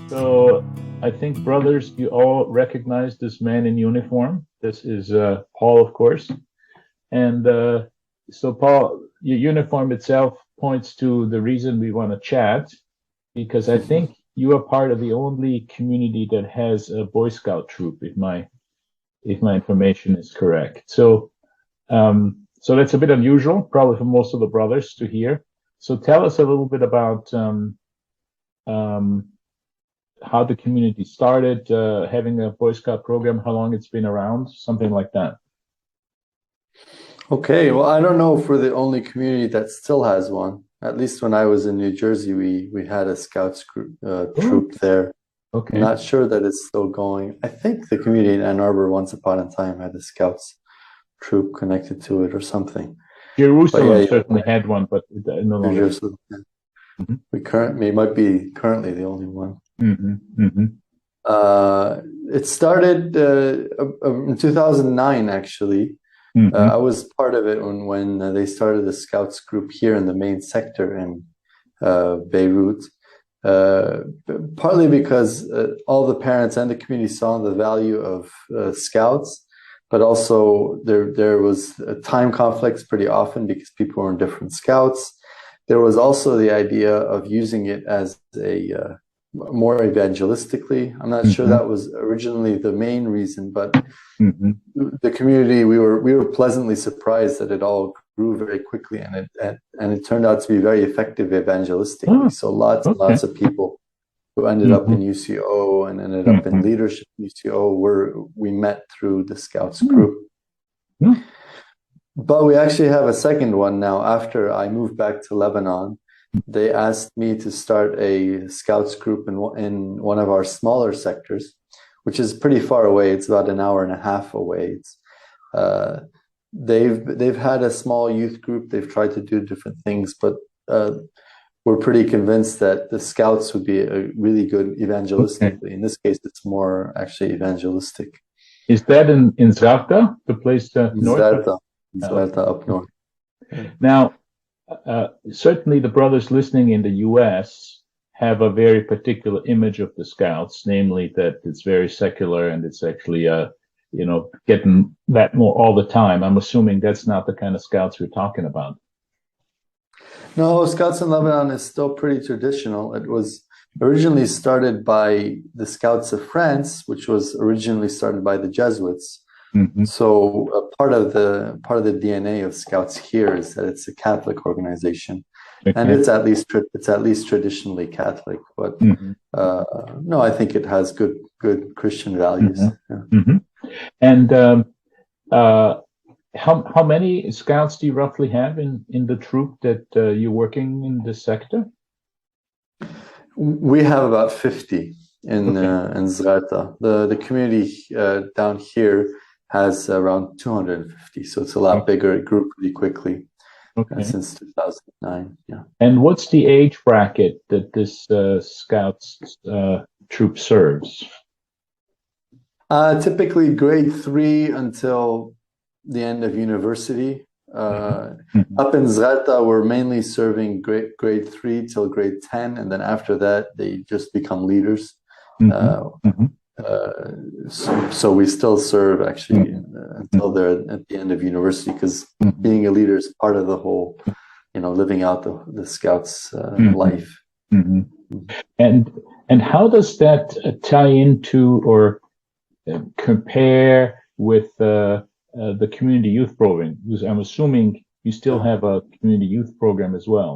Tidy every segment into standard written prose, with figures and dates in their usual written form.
So I think, brothers, you all recognize this man in uniform. This is Paul, of course. And so, Paul, your uniform itself points to the reason we want to chat, because I think you are part of the only community that has a Boy Scout troop, if my information is correct. So that's a bit unusual, probably for most of the brothers to hear. So tell us a little bit about um, how the community started having a Boy Scout program, how long it's been around, something like that. Okay, well, I don't know if we're the only community that still has one. At least when I was in New Jersey, we had a Scouts group, troop there. I'm Okay. not sure that it's still going. I think the community in Ann Arbor once upon a time had a Scouts troop connected to it or something. But Jerusalem yeah, certainly had one, but it no New longer. Jersey, Hmm. we might be currently the only one. Hmm. Hmm. It started in 2009, actually. Hmm. I was part of it when they started the Scouts group here in the main sector in Beirut. Uh, Partly because all the parents and the community saw the value of Scouts, but also there was time conflicts pretty often because people were in different Scouts. There was also the idea of using it as a more evangelistically. I'm not sure Hmm. that was originally the main reason, but Hmm. the community, we were pleasantly surprised that it all grew very quickly, and it turned out to be very effective evangelistically. Oh, So lots and okay. lots of people who ended up Hmm. in UCO and ended up in Hmm. leadership in UCO we met through the Scouts Hmm. group. Hmm. But we actually have a second one now. After I moved back to Lebanon, they asked me to start a Scouts group in one of our smaller sectors, which is pretty far away. It's about an hour and a half away. Uh, they've had a small youth group. They've tried to do different things, but we're pretty convinced that the Scouts would be a really good Okay. evangelistically. In this case, it's more actually evangelistic. Is that in Zavda, the place north of? Zerta, Okay. Zerta up Okay. north. Yeah. Now, certainly the brothers listening in the US have a very particular image of the Scouts, namely that it's very secular and it's actually, getting that more all the time. I'm assuming that's not the kind of Scouts we're talking about. No, Scouts in Lebanon is still pretty traditional. It was originally started by the Scouts of France, which was originally started by the Jesuits. Hmm. So part of the DNA of Scouts here is that it's a Catholic organization, and Okay. it's at least traditionally Catholic. But Hmm. uh, no, I think it has good Christian values. Hmm. Yeah. Hmm. And uh, how many Scouts do you roughly have in the troop that you're working in this sector? We have about 50 Okay. in Zrata. The community down here has around 250, so it's a lot Okay. bigger. It grew pretty quickly Okay. since 2009. Yeah. And what's the age bracket that this Scouts troop serves? Typically grade 3 until the end of university. Hmm. Uh, Hmm. Up in Zrata, we're mainly serving grade 3 till grade 10, and then after that, they just become leaders. Hmm. Uh, Hmm. uh, so we still serve actually Hmm. until they're at the end of university, because Hmm. being a leader is part of the whole, living out the Scouts Hmm. life. Hmm. And and how does that tie into or compare with the community youth program? Because I'm assuming you still Yeah. have a community youth program as well.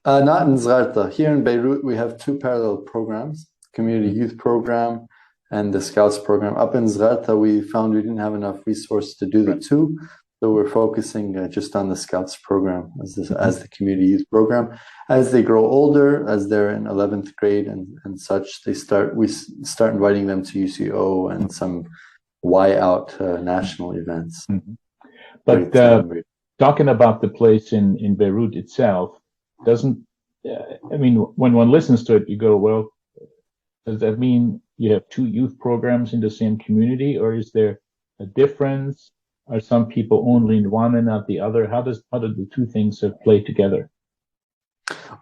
Not in Zrarta. Here in Beirut, we have two parallel programs, community youth program and the Scouts program. Up in Zrarta, we found we didn't have enough resource to do the Right. two, so we're focusing just on the Scouts program Hmm. as the community youth program. As they grow older, as they're in 11th grade and such, we start inviting them to UCO and some Y out national events, Hmm. grade But 10, grade. talking about the place in Beirut itself, doesn't I mean, when one listens to it, you go, well, does that mean you have two youth programs in the same community, or is there a difference? Are some people only in one and not the other? How do the two things play together?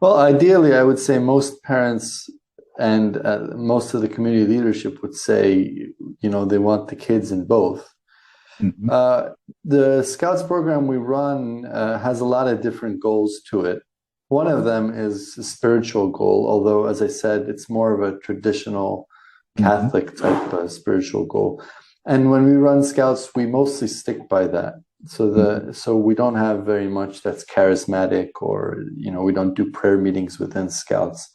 Well, ideally, I would say most parents and most of the community leadership would say, they want the kids in both. Mm-hmm. The Scouts program we run has a lot of different goals to it. One of them is a spiritual goal, although, as I said, it's more of a traditional Catholic type spiritual goal. And when we run Scouts, we mostly stick by that. So we don't have very much that's charismatic, or we don't do prayer meetings within Scouts.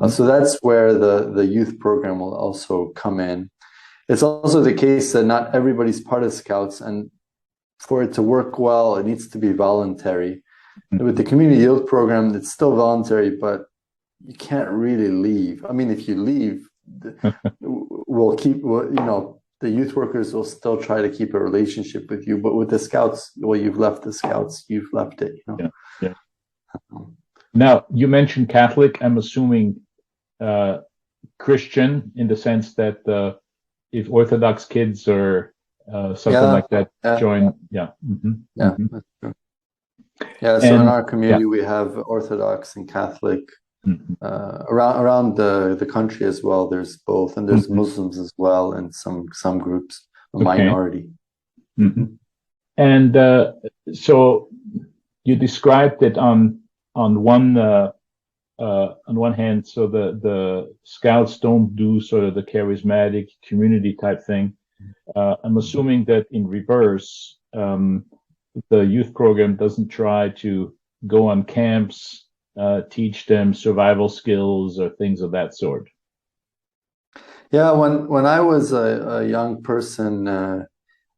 So that's where the youth program will also come in. It's also the case that not everybody's part of Scouts, and for it to work well, it needs to be voluntary. With the community youth program, it's still voluntary, but you can't really leave. I mean, if you leave, the youth workers will still try to keep a relationship with you. But with the Scouts, well, you've left the Scouts, you've left it. Yeah. Now, you mentioned Catholic. I'm assuming Christian, in the sense that if Orthodox kids or something like that join. That's true. Yeah, so in our community, we have Orthodox and Catholic around the country as well. There's both, and there's Muslims as well, and some groups, a minority. And so you described it on one hand, so the Scouts don't do sort of the charismatic community type thing. I'm assuming that in reverse, the youth program doesn't try to go on camps, teach them survival skills or things of that sort. Yeah, when I was a young person,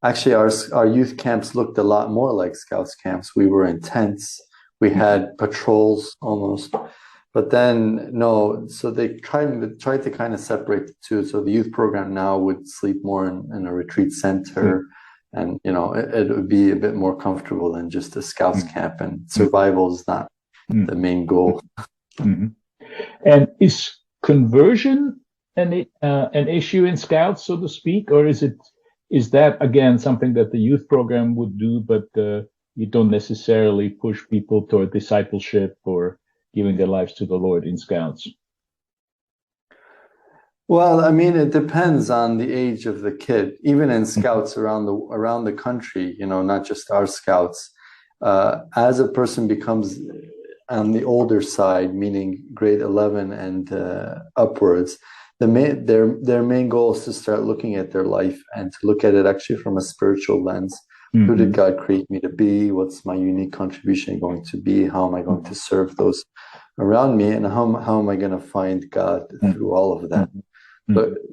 actually our youth camps looked a lot more like Scouts camps. We were in tents. We had patrols almost. But then, no, so they tried to kind of separate the two. So the youth program now would sleep more in a retreat center, and it would be a bit more comfortable than just a Scouts camp. And survival is not the main goal. And is conversion an issue in Scouts, so to speak, or is that again something that the youth program would do, but you don't necessarily push people toward discipleship or giving their lives to the Lord in Scouts? Well, I mean, it depends on the age of the kid. Even in Scouts around the country, not just our Scouts, as a person becomes on the older side, meaning grade 11 and upwards, their main goal is to start looking at their life and to look at it actually from a spiritual lens. Who did God create me to be? What's my unique contribution going to be? How am I going to serve those around me? And how am I going to find God through all of that?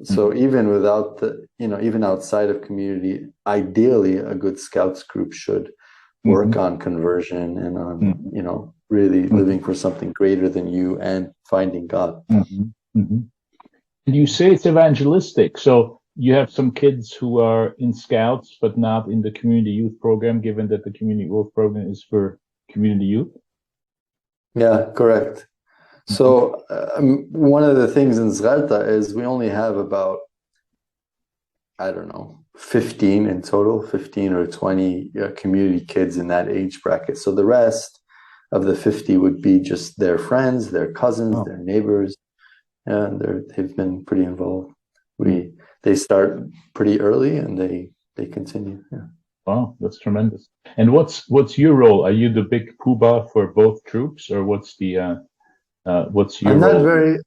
So even without even outside of community, ideally a good Scouts group should work on conversion and on, really living for something greater than you and finding God. And you say it's evangelistic. So you have some kids who are in Scouts, but not in the community youth program, given that the community youth program is for community youth? Yeah, correct. So one of the things in Zralta is we only have about, 15 in total, 15 or 20 community kids in that age bracket. So the rest of the 50 would be just their friends, their cousins, their neighbors, and they've been pretty involved. They start pretty early and they continue. Yeah. Wow, that's tremendous. And what's your role? Are you the big poobah for both troops, or what's your role?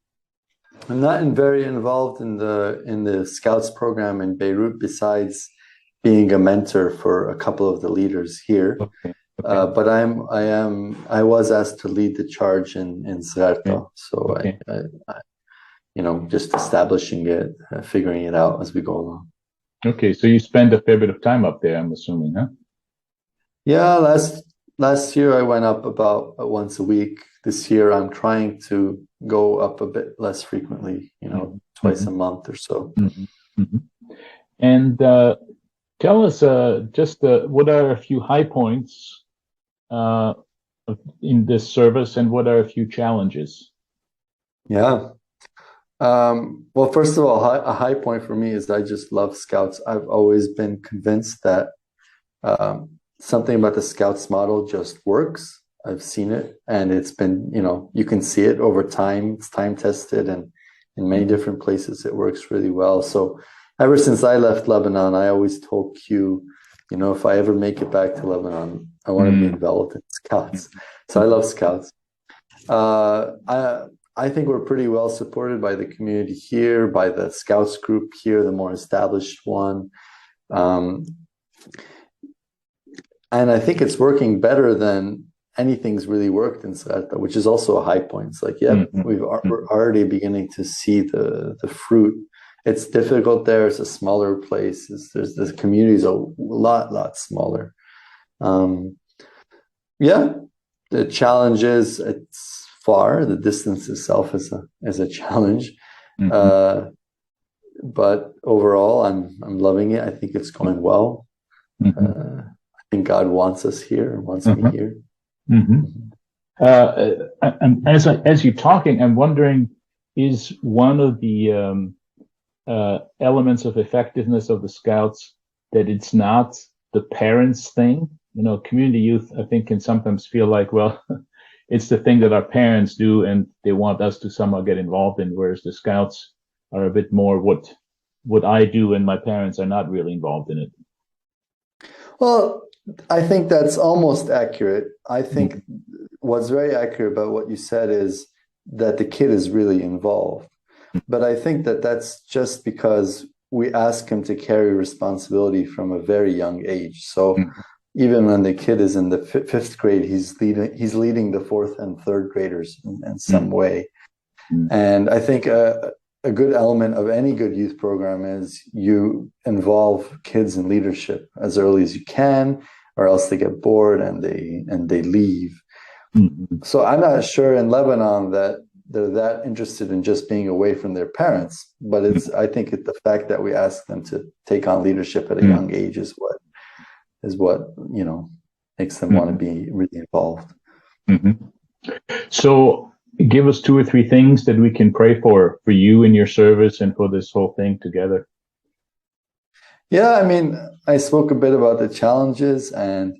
I'm not very involved in the Scouts program in Beirut, besides being a mentor for a couple of the leaders here. Okay. But I was asked to lead the charge in Zrarta. So just establishing it, figuring it out as we go along. Okay, so you spend a fair bit of time up there, I'm assuming, huh? Yeah, last year I went up about once a week. This year I'm trying to go up a bit less frequently, twice a month or so. And tell us what are a few high points in this service, and what are a few challenges? Yeah. Well, first of all, a high point for me is I just love Scouts. I've always been convinced that something about the Scouts model just works. I've seen it, and it's been, you can see it over time. It's time tested, and in many different places. It works really well. So ever since I left Lebanon, I always told Q, if I ever make it back to Lebanon, I want to be involved in Scouts. So I love Scouts. I think we're pretty well supported by the community here, by the Scouts group here, the more established one. And I think it's working better than anything's really worked in Sarta, which is also a high point. It's like, we're already beginning to see the fruit. It's difficult there. It's a smaller place. The community is a lot smaller. The challenge is it's far. The distance itself is a challenge. But overall, I'm loving it. I think it's going well. I think God wants us here and wants me here. And as you're talking, I'm wondering, is one of the elements of effectiveness of the Scouts that it's not the parents' thing? Community youth, I think, can sometimes feel like, well, it's the thing that our parents do and they want us to somehow get involved in, whereas the Scouts are a bit more what I do and my parents are not really involved in it. Well, I think that's almost accurate. I think what's very accurate about what you said is that the kid is really involved. But I think that that's just because we ask him to carry responsibility from a very young age. So even when the kid is in the fifth grade, he's leading the fourth and third graders in some way. And I think a good element of any good youth program is you involve kids in leadership as early as you can, or else they get bored and they leave. So I'm not sure in Lebanon that they're that interested in just being away from their parents, but I think the fact that we ask them to take on leadership at a young age is what makes them want to be really involved. So give us 2 or 3 things that we can pray for you in your service and for this whole thing together. Yeah, I spoke a bit about the challenges, and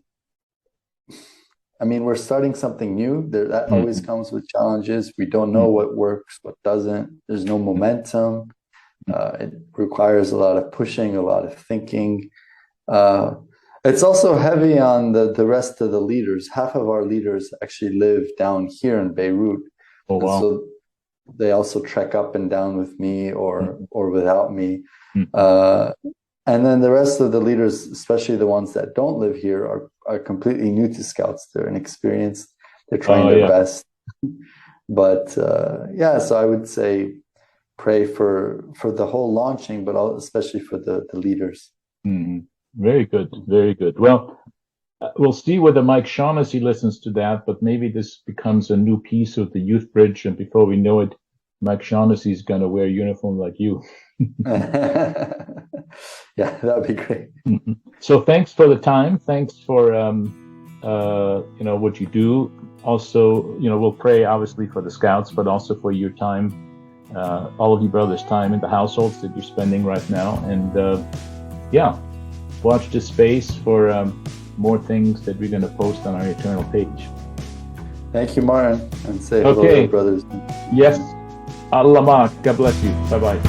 we're starting something new. That always comes with challenges. We don't know what works, what doesn't. There's no momentum. It requires a lot of pushing, a lot of thinking. It's also heavy on the rest of the leaders. Half of our leaders actually live down here in Beirut. Oh, wow. So they also trek up and down with me or without me. And then the rest of the leaders, especially the ones that don't live here, are completely new to Scouts. They're inexperienced. They're trying their best. But so I would say pray for the whole launching, but especially for the leaders. Very good. Very good. Well, we'll see whether Mike Shaughnessy listens to that, but maybe this becomes a new piece of the Youth Bridge. And before we know it, Mike Shaughnessy is going to wear a uniform like you. Yeah, that would be great. So thanks for the time. Thanks for, what you do. Also, we'll pray obviously for the Scouts, but also for your time, all of you brothers' time in the households that you're spending right now. And watch this space for more things that we're going to post on our eternal page. Thank you, Martin. And say hello to brothers. Yes. Allah Ma'ak. God bless you. Bye-bye.